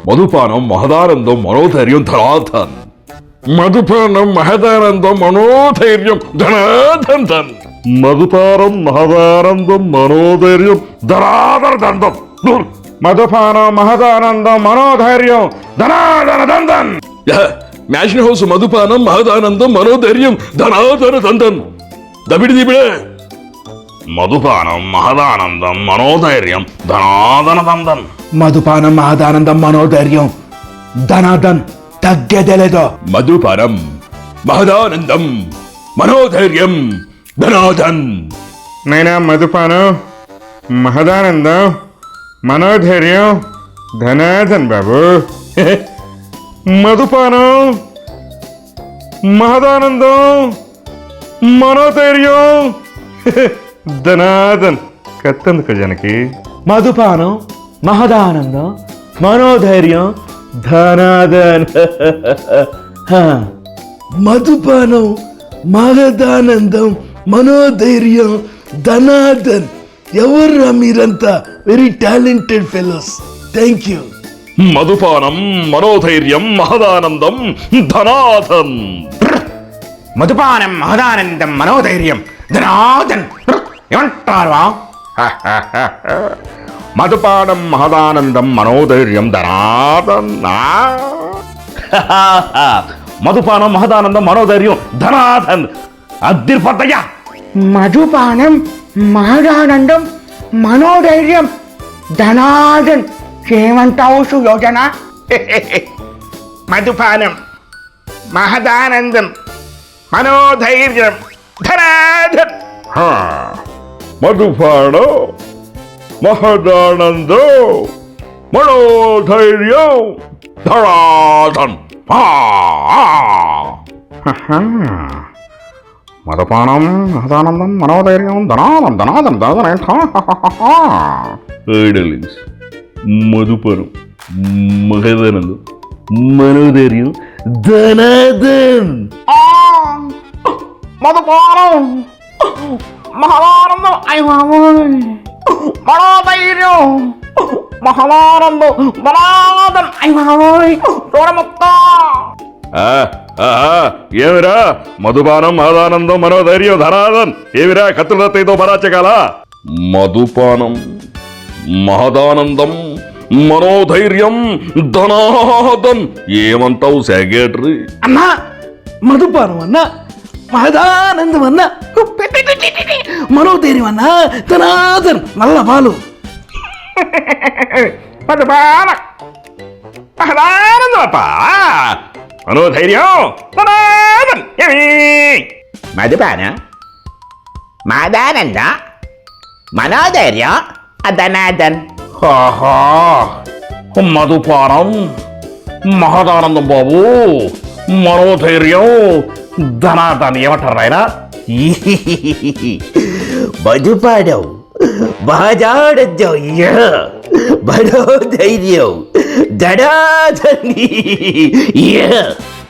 మధుపానం మహదానందం మనోధైర్యం ధనాధన్. మధుపానం మహదానందం మనోధైర్యం ధనాధన్ ధన్. మధుపానం మహదానందం మనోధైర్యం ధనాధన దందం. మధుపానం మహదానందం మనోధైర్యం ధనాధన దందన్. మ్యాషన్ హౌస్ మధుపానం మహదానందం మనోధైర్యం ధనాధన దందన్. దబిడి దిబిడే. మధుపానం మహదానందం మనోధైర్యం ధనాధన దందన్. మధుపానం మహదానందం మనోధైర్యం ధనాధన్. తగ్గేదేలేదో. మధుపానం మహదానందం మనోధైర్యం ధనాధన్. నైనా మధుపానం మహదానందం మనోధైర్యం ధనాధన్ బాబు. మధుపానం మహదానందం మనోధైర్యం ధనాధన్. కత్తందుకు జనకి. మధుపానం మహదానందం మనోధైర్యం ధనాధన్. మధుపానం మహదానందం మనోధైర్యం ధనాధన్. ఎవర్రా మీరంతా? Very talented fellows. Thank you. మధుపానం మనోధైర్యం మహదానందం ధనాధన్. మధుపానం మహదానందం మనోధైర్యం ధనాధన్. ఏమంటారు? మధుపానం మహదానందం మనోధైర్యం ధనాధన్. మధుపానం మహదానందం మనోధైర్యం ధనాధన్. అద్దరిపోద్దయ్యా. మధుపానం మహదానందం మనోధైర్యం ధనాధన్. ఏమంటావు సుయోజన? మధుపానం మహదానందం మనోధైర్యం ధనాధన్. మధుపానం మహదానందం మనోధైర్యం ధనాధన్. మధుపానం మహదానందం మనోధైర్యం ధనాధన్ ధనాధన్ ధనాధన్. ఐడలింగ్స్. మధుపానం మహదానందం మనోధైర్యం ధనాధన్. మధుపానం మహదానందం మనోధైర్యం మహదానందం ధనాధన్. చూడముక్తా. ఏమిరా మధుపానం మహదానందం మనోధైర్యం ధనాధన్. ఏమిరా కత్తులతో పరాచకాల. మధుపానం మహదానందం మనోధైర్యం ధనాధన్. ఏమంటావు సెక్రటరీ? అన్నా మధుపానం అన్నా మహదానందం అన్నా మనోధైర్యం అన్నా ధనాధన్. నల్ల పాలు. మధుపానం మహదానందం అప్ప మనోధైర్యం ధనాధన్. మధుపానం మహదానంద మనోధైర్యం ధనాధన్. మధుపానం మహదానందం బాబు మనోధైర్యం ధనాధన్. ఏమంటారు ఆయన? మధుపానం మహదానందం మనోధైర్యం ధనాధన్.